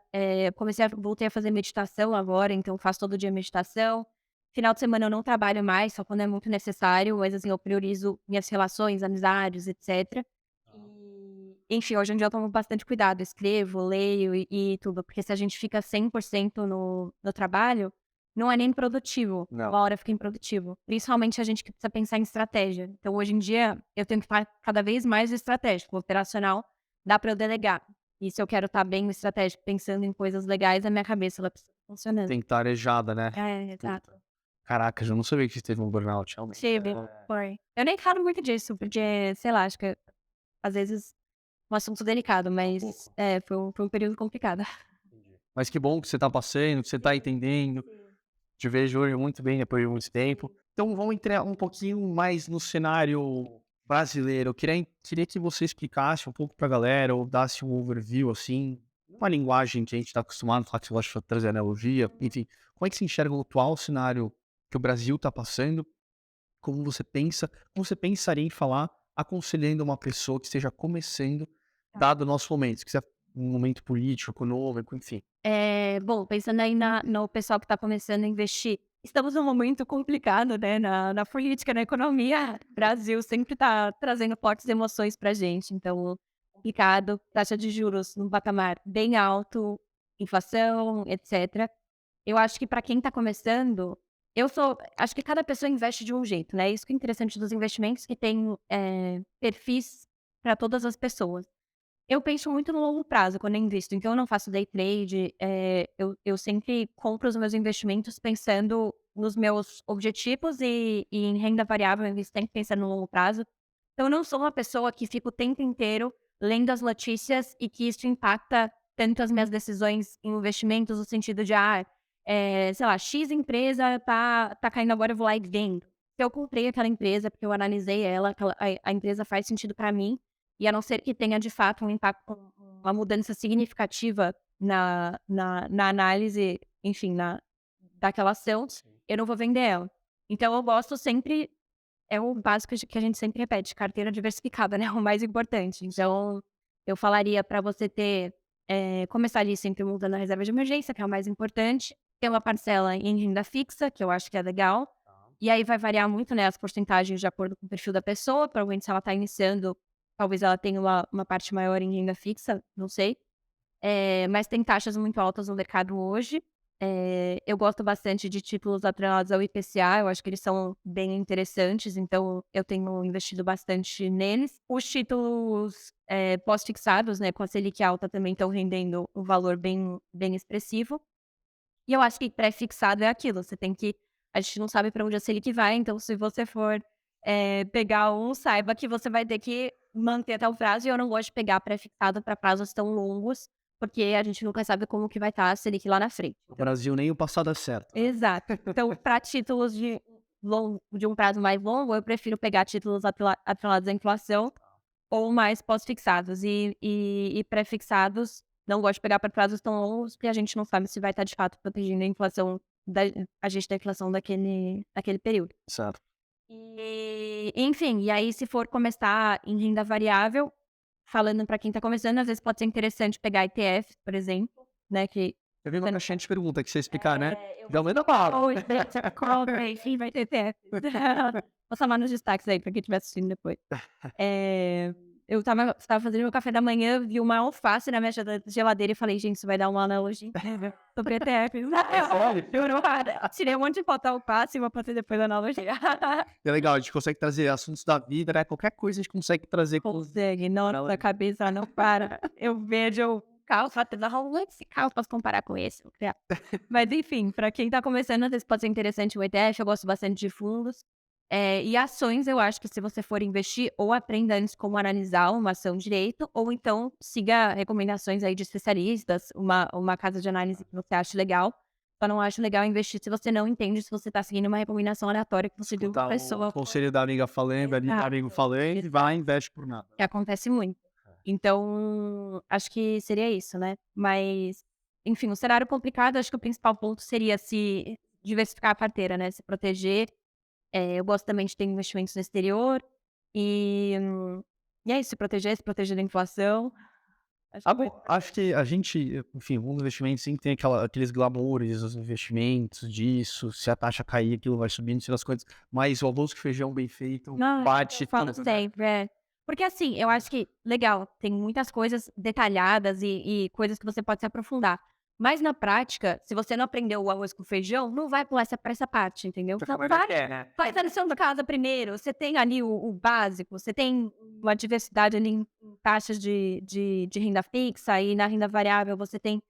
voltei a fazer meditação agora, então faço todo dia meditação. Final de semana eu não trabalho mais, só quando é muito necessário, mas assim, eu priorizo minhas relações, amizades, etcétera. Enfim, hoje em dia eu tomo bastante cuidado, escrevo, leio e tudo, porque se a gente fica 100% no trabalho, não é nem produtivo, Não. uma hora fica improdutivo. Principalmente a gente que precisa pensar em estratégia. Então hoje em dia eu tenho que estar cada vez mais estratégico, operacional, dá para eu delegar. E se eu quero estar bem no estratégico, pensando em coisas legais, a minha cabeça ela precisa estar funcionando. Tem que estar arejada, né. É, exato. Puta. Caraca, eu não sabia que você teve um burnout, realmente. Tive, foi. Eu nem falo muito disso, porque, sei lá, acho que às vezes um assunto delicado, mas foi um período complicado. Mas que bom que você tá passando, que você tá entendendo. Te vejo hoje muito bem depois de muito tempo. Então vamos entrar um pouquinho mais no cenário brasileiro. Eu queria que você explicasse um pouco pra galera, ou desse um overview, assim, uma linguagem que a gente tá acostumado a falar, que você gosta de trazer analogia, enfim. Como é que você enxerga o atual cenário que o Brasil tá passando? Como você pensaria em falar aconselhando uma pessoa que esteja começando, dado o nosso momento, que seja um momento político, econômico, enfim. Bom, pensando aí no pessoal que está começando a investir, estamos num momento complicado, né, na política, na economia. O Brasil sempre está trazendo fortes emoções pra gente, então complicado, taxa de juros num patamar bem alto, inflação, etcétera. Eu acho que para quem está começando, acho que cada pessoa investe de um jeito, né, isso que é interessante dos investimentos que tem, perfis para todas as pessoas. Eu penso muito no longo prazo quando eu invisto, então eu não faço day trade, eu sempre compro os meus investimentos pensando nos meus objetivos e em renda variável, eu invisto sempre pensando no longo prazo. Então eu não sou uma pessoa que fica o tempo inteiro lendo as notícias e que isso impacta tanto as minhas decisões em investimentos, no sentido de, sei lá, X empresa tá caindo agora, eu vou lá e vendo. Se eu comprei aquela empresa porque eu analisei ela, a empresa faz sentido para mim, e a não ser que tenha de fato um impacto, uma mudança significativa na análise, enfim, daquela ação, eu não vou vender ela. Então eu gosto sempre, é o básico que a gente sempre repete, carteira diversificada, né, o mais importante. Então, eu falaria para você começar ali sempre montando a reserva de emergência, que é o mais importante, ter uma parcela em renda fixa, que eu acho que é legal, e aí vai variar muito, né, as porcentagens de acordo com o perfil da pessoa, provavelmente se ela está iniciando, talvez ela tenha uma parte maior em renda fixa, não sei. Mas tem taxas muito altas no mercado hoje. Eu gosto bastante de títulos atrelados ao IPCA, eu acho que eles são bem interessantes, então eu tenho investido bastante neles. Os títulos, pós-fixados, né, com a Selic alta também estão rendendo um valor bem bem expressivo. E eu acho que pré-fixado é aquilo, a gente não sabe para onde a Selic vai, então se você for, pegar um, saiba que você vai ter que manter até o prazo, e eu não gosto de pegar pré-fixado para prazos tão longos, porque a gente nunca sabe como que vai estar a Selic lá na frente. O Brasil nem o passado é certo, né. Exato. Então, para títulos de um prazo mais longo, eu prefiro pegar títulos atrelados à inflação ou mais pós-fixados. E pré-fixados, não gosto de pegar para prazos tão longos, porque a gente não sabe se vai estar de fato protegendo a inflação da da inflação daquele período. Certo. Enfim, e aí se for começar em renda variável, falando para quem está começando, às vezes pode ser interessante pegar ETFs, por exemplo, né, que Eu vi uma caixinha de pergunta que você explicar, né. eu Já manda bala. hoje, sim, vai ter ETFs. Vou somar nos destaques aí para quem estiver assistindo depois. Eu estava fazendo meu café da manhã, vi uma alface na minha geladeira e falei: "Gente, isso vai dar uma analogia incrível sobre ETFs". Juro, tirei um monte de foto da alface e vou fazer depois a analogia. É legal, a gente consegue trazer assuntos da vida, né, qualquer coisa a gente consegue trazer com Consegue, nossa, a cabeça não para. Eu vejo o carro batendo, esse carro posso comparar com esse, vou criar. Mas enfim, para quem tá começando, às vezes pode ser interessante o ETF, eu gosto bastante de fundos. E ações, eu acho que se você for investir, ou aprenda antes como analisar uma ação direito, ou então siga recomendações aí de especialistas, uma casa de análise que você acha legal. Só não acho legal investir se você não entende, se você tá seguindo uma recomendação aleatória que você viu uma Escutar o pessoa. conselho da amiga falando, ali do Exato, amigo falando e vai e investe por nada. que acontece muito. Então, acho que seria isso, né. Mas, enfim, um cenário complicado, acho que o principal ponto seria se diversificar a carteira, né, se proteger. Eu gosto também de ter investimentos no exterior e é isso, se proteger da inflação. Acho Ah, que bom, acho que a gente, enfim, o mundo do investimento sempre tem aqueles glamoures, os investimentos disso, se a taxa cair, aquilo vai subindo, se as coisas, mas o arroz com feijão bem feito não, eu bate falo tudo, né? sempre, Porque assim, eu acho que legal, tem muitas coisas detalhadas e coisas que você pode se aprofundar. Mas na prática, se você não aprendeu o arroz com feijão, não vai pular pra essa parte, entendeu? Então Né? faz a lição de casa primeiro, você tem ali o básico, você tem uma diversidade ali em taxas de renda fixa e na renda variável você tem,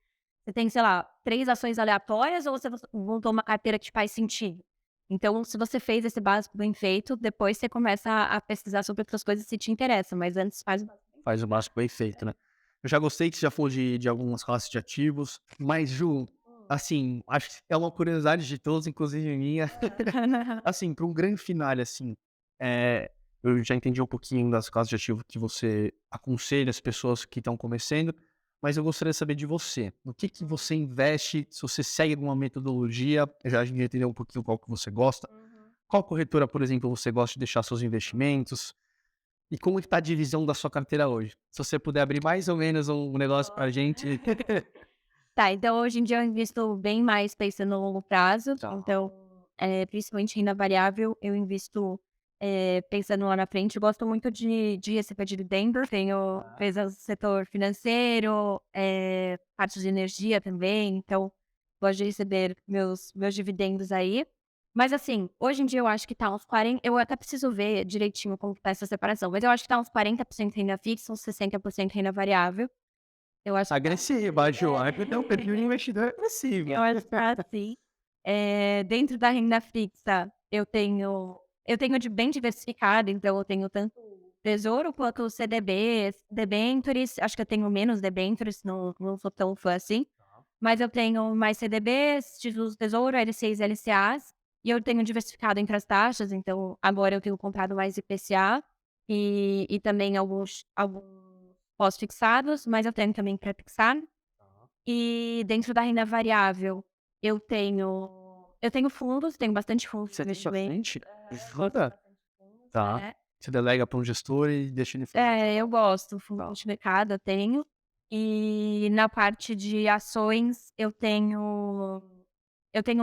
sei lá, 3 ações aleatórias ou você montou uma carteira que te faz sentido? Então, se você fez esse básico bem feito, depois você começa a pesquisar sobre outras coisas se te interessa, mas antes faz o básico bem Faz o básico bem feito, né? Eu já gostei que você já falou de algumas classes de ativos, mas Ju, assim, acho que é uma curiosidade de todos, inclusive minha. Assim, para um grande finale, assim, eu já entendi um pouquinho das classes de ativo que você aconselha as pessoas que estão começando, mas eu gostaria de saber de você. No que você investe, se você segue alguma metodologia, já a gente entendeu um pouquinho qual que você gosta. Uhum. Qual corretora, por exemplo, você gosta de deixar seus investimentos? E como que tá a divisão da sua carteira hoje? Se você puder abrir mais ou menos um negócio pra gente. Tá, então hoje em dia eu invisto bem mais pensando no longo prazo, Tá. então, principalmente renda variável, eu invisto, pensando lá na frente. Eu gosto muito de receber dividendo, tenho empresas do setor financeiro, parte de energia também, então gosto de receber meus dividendos aí. Mas assim, hoje em dia eu acho que tá uns 40, eu até preciso ver direitinho como que tá essa separação, mas eu acho que tá uns 40% renda fixa, uns 60% renda variável. Eu acho que tá. Agressiva, Joana. Então, o perfil de investidor agressivo. Eu acho que tá assim. Dentro da renda fixa, eu tenho de bem diversificado, então eu tenho tanto tesouro quanto CDBs, debentures, acho que eu tenho menos debentures, não sou tão fã assim, mas eu tenho mais CDBs, títulos do tesouro, LCIs e LCAs, e eu tenho diversificado entre as taxas, então agora eu tenho comprado mais IPCA e também alguns pós-fixados, mas eu tenho também pré-fixado. E dentro da renda variável, eu tenho fundos, tenho bastante fundos de Você tem investimento. bastante? Gosto Ajuda? bastante de fundos, Tá. Você delega para um gestor e deixa ele fazer. eu gosto, fundo Tá. multimercado eu tenho. E na parte de ações, eu tenho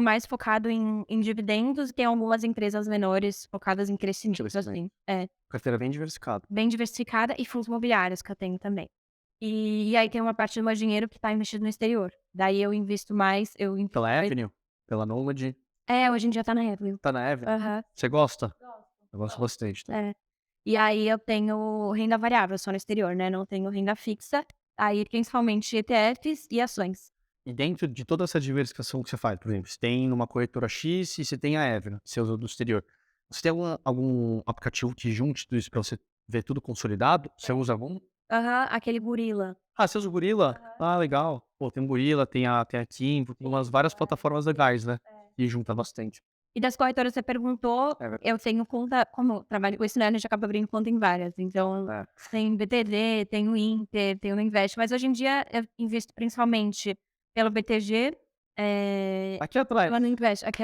mais focado em dividendos e tem algumas empresas menores focadas em crescimento, Crescimento. assim. É, Carteira bem diversificada. bem diversificada e fundos imobiliários que eu tenho também. E aí tem uma parte do meu dinheiro que está investido no exterior. Daí eu invisto mais, eu invisto Pela mais. Avenue? Pela Nomad? Hoje em dia tá na Avenue. Tá na Avenue? Aham. Você gosta? Gosto. Eu gosto bastante, tá? É. E aí eu tenho renda variável só no exterior, né, não tenho renda fixa, aí principalmente ETFs e ações. E dentro de toda essa diversificação que você faz, por exemplo, você tem numa corretora X e você tem a Avenue, que você usa do exterior. Você tem algum aplicativo que junte tudo isso pra você ver tudo consolidado? Você usa algum? Aham, aquele gorila. Ah, você usa o Gorilla? Ah, legal. Pô, tem o Gorilla, tem a Kimbo, tem umas várias plataformas legais, né? E junta bastante. E das corretoras você perguntou, É verdade. eu tenho conta, como eu trabalho com isso, né, a gente acaba abrindo conta em várias, então É. tem BTG, tem o Inter, tem o Invest, mas hoje em dia eu invisto principalmente pelo BTG, Aqui atrás. pela no Invest, aqui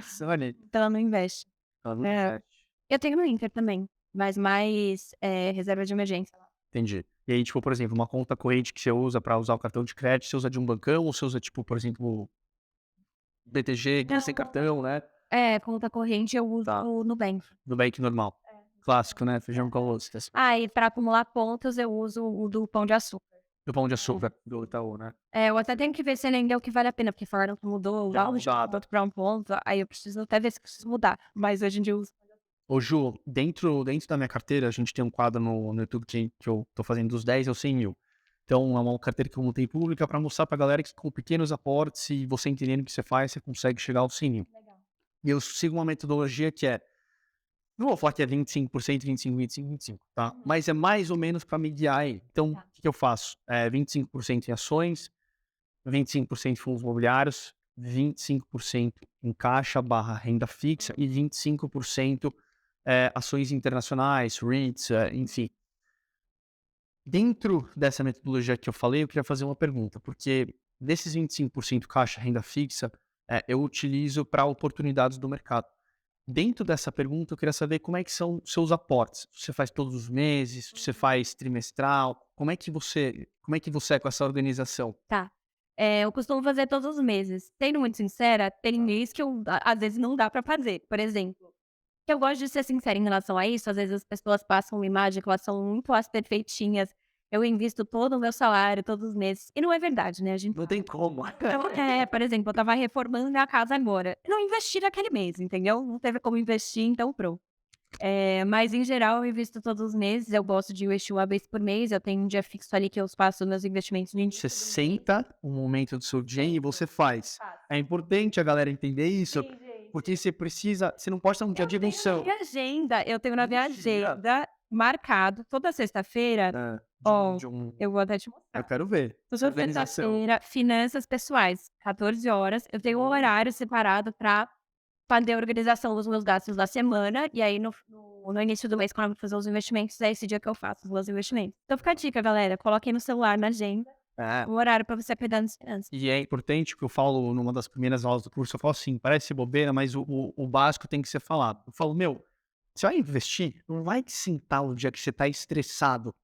Sony. pela no Invest. Ela não É. investe. Eu tenho no Inter também, mas mais, reserva de emergência. Entendi. E aí, tipo, por exemplo, uma conta corrente que você usa pra usar o cartão de crédito, você usa de um bancão ou você usa, tipo, por exemplo, BTG, que é sem cartão, né? Conta corrente eu uso Tá. o Nubank. Nubank normal. Clássico, né? Feijão com arroz. E pra acumular pontos eu uso o do Pão de Açúcar. Do Pão de Açúcar, do Itaú, né? Eu até tenho que ver se ele ainda é o que vale a pena, porque falaram que mudou Dá uma o de mudada. ponto pra um ponto, aí eu preciso até ver se preciso mudar, mas hoje em dia eu uso. Ô Ju, dentro da minha carteira, a gente tem um quadro no YouTube que eu tô fazendo dos 10 aos 100 mil. Então, é uma carteira que eu montei pública pra mostrar pra galera que com pequenos aportes, se você entendendo o que você faz, você consegue chegar aos 100 mil. Legal. E eu sigo uma metodologia que é Não vou falar que é 25%, 25, 25, 25, tá? Uhum. Mas é mais ou menos para me guiar aí. Então, o Tá. que que eu faço? 25% em ações, 25% em fundos imobiliários, 25% em caixa barra renda fixa e 25% ações internacionais, REITs, enfim. Dentro dessa metodologia que eu falei, eu queria fazer uma pergunta, porque desses 25% caixa renda fixa, eu utilizo para oportunidades do mercado. Dentro dessa pergunta, eu queria saber como é que são seus aportes. Você faz todos os meses? Você faz trimestral? Como é que você é com essa organização? Tá. Eu costumo fazer todos os meses. Sendo muito sincera, tem mês que às vezes não dá pra fazer. Por exemplo, que eu gosto de ser sincera em relação a isso, às vezes as pessoas passam uma imagem que elas são muito as perfeitinhas, eu invisto todo o meu salário todos os meses, e não é verdade, né, a gente Não tem como. então, por exemplo, eu estava reformando minha casa agora, eu não investi naquele mês, entendeu? Não teve como investir, então pronto. Mas em geral eu invisto todos os meses, eu gosto de investir uma vez por mês, eu tenho um dia fixo ali que eu faço meus investimentos no Você início do mês. senta um momento do seu dia e você faz. Faço. É importante a galera entender isso, Sim, porque gente. você não pode estar um dia de emoção. Eu tenho na minha Mentira. agenda marcado toda sexta-feira, É, ó, de um eu vou até te eu mostrar. quero ver essa Toda organização. sexta-feira, finanças pessoais, 14 horas, eu tenho um horário separado pra fazer a organização dos meus gastos da semana, e aí no início do mês, quando eu vou fazer os investimentos, é esse dia que eu faço os meus investimentos. Então fica a dica, galera, coloquem no celular, na agenda, É. um horário pra você cuidar das finanças. E é importante que eu falo numa das primeiras aulas do curso, eu falo assim, parece bobeira, mas o básico tem que ser falado. Eu falo, meu, você vai investir, não vai sentar o dia que você tá estressado,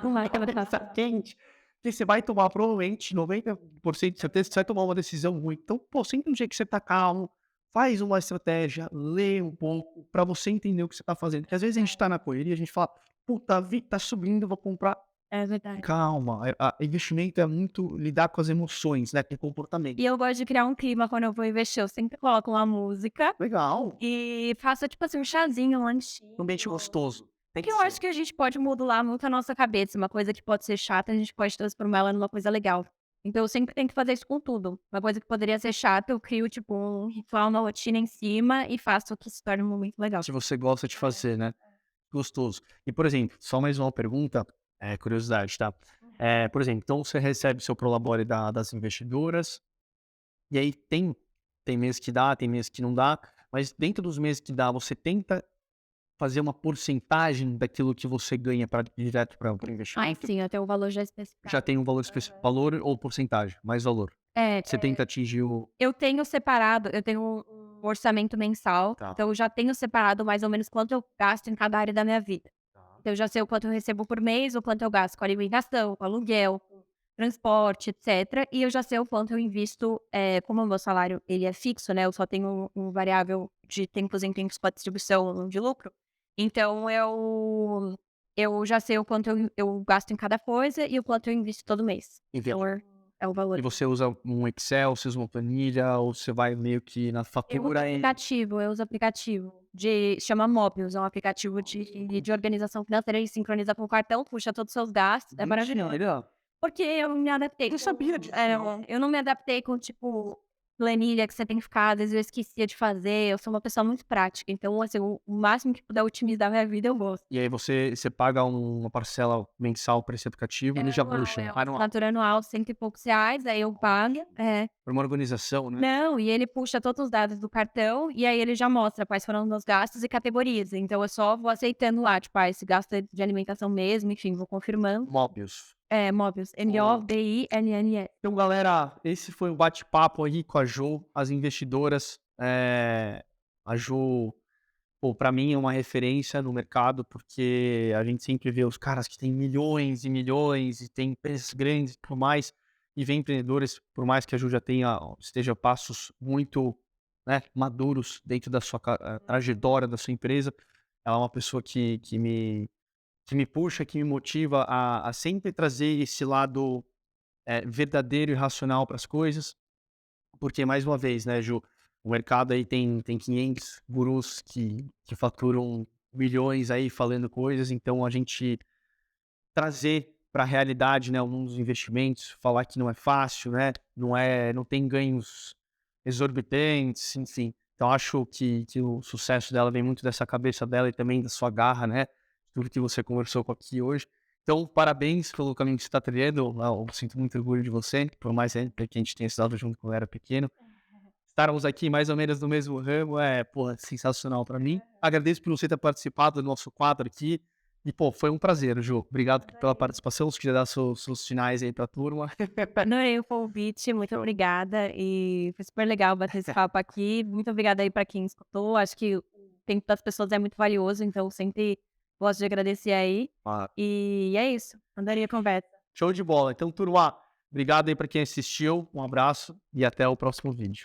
Não vai tá quente, porque você vai tomar, provavelmente, 90% de certeza, você vai tomar uma decisão ruim. Então, pô, senta um dia que você tá calmo, faz uma estratégia, lê um pouco, pra você entender o que você tá fazendo. Porque às vezes a gente tá na correria, a gente fala, puta, tá subindo, eu vou comprar. É verdade. Calma, investimento é muito lidar com as emoções, né, com o comportamento. E eu gosto de criar um clima quando eu vou investir, eu sempre coloco uma música Legal, e faço, tipo assim, um chazinho, um um lanchinho. ambiente gostoso, tem Porque que eu ser. acho que a gente pode modular muito a nossa cabeça, uma coisa que pode ser chata, a gente pode transformar ela numa coisa legal. Então eu sempre tenho que fazer isso com tudo. Uma coisa que poderia ser chata, eu crio, tipo, um ritual, uma rotina em cima e faço que se torne um momento legal. Se você gosta de fazer, né, gostoso. E, por exemplo, só mais uma pergunta, curiosidade, tá. Por exemplo, então você recebe seu prolabore das investidoras, e aí tem mês que dá, tem mês que não dá, mas dentro dos meses que dá, você tenta fazer uma porcentagem daquilo que você ganha pra direto para o Ai, investimento? sim, eu tenho um valor já Já especificado. tem um valor específico, valor ou porcentagem? Mais valor. É, Você tenta atingir o eu tenho separado, eu tenho um orçamento mensal, tá, então eu já tenho separado mais ou menos quanto eu gasto em cada área da minha vida. tá. Então eu já sei o quanto eu recebo por mês, o quanto eu gasto com alimentação, com aluguel, com transporte, etcétera, e eu já sei o quanto eu invisto, como o meu salário ele é fixo, né, eu só tenho um variável de tempos em tempos com a distribuição de lucro, então eu já sei o quanto eu gasto em cada coisa e o quanto eu invisto todo mês. Entendo. Então é o valor. E você usa um Excel, você usa uma planilha ou você vai meio que na fatura e Eu uso aplicativo chama Mobius, é um aplicativo de organização financeira, ele sincroniza com o cartão, puxa todos os seus gastos, é maravilhoso. mentira, Porque eu não me adaptei eu não sabia disso não. eu não me adaptei com, tipo, planilha que você tem que ficar, às vezes eu esquecia de fazer, eu sou uma pessoa muito prática, então, assim, o máximo que puder otimizar a minha vida eu gosto. E aí você paga uma parcela mensal para esse aplicativo e ele já puxa, É uma anual. assinatura anual, cento e poucos reais, aí eu pago Por uma organização, né. Não, e ele puxa todos os dados do cartão, e aí ele já mostra quais foram os meus gastos e categoriza, então eu só vou aceitando lá, tipo, esse gasto é de alimentação mesmo, enfim, vou confirmando. Mobius. É, Mobius, Mobills. Então galera, esse foi o bate-papo aí com a Jo, as investidoras, a Jo, pô, pra mim é uma referência no mercado, porque a gente sempre vê os caras que têm milhões e milhões e tem empresas grandes e tudo mais, e vê empreendedores, por mais que a Jo já esteja a passos muito, né, maduros dentro da sua trajetória da sua empresa, ela é uma pessoa que me puxa, que me motiva a sempre trazer esse lado, verdadeiro e racional para as coisas, porque mais uma vez, né, Ju, o mercado aí tem 500 gurus que faturam milhões aí falando coisas, então a gente trazer para a realidade, né, o mundo dos investimentos, falar que não é fácil, né, não tem ganhos exorbitantes, enfim, Então acho que o sucesso dela vem muito dessa cabeça dela e também da sua garra, né, tudo que você conversou com aqui hoje. Então parabéns pelo caminho que você está trilhando, eu sinto muito orgulho de você, por mais, que a gente tenha estudado junto quando eu era pequeno. Estarmos aqui mais ou menos no mesmo ramo porra, sensacional para mim. Agradeço por você ter participado do nosso quadro aqui e, pô, foi um prazer, Ju. Obrigado pela Adorei. participação. Se quiser dar seus finais aí pra turma. Adorei o convite, muito obrigada e foi super legal bater esse papo aqui. Muito obrigada aí para quem escutou, acho que o tempo das pessoas é muito valioso, então sempre gosto de agradecer aí. Ah, E é isso, adorei a conversa. show de bola. Então, turma, obrigado aí para quem assistiu, um abraço e até o próximo vídeo.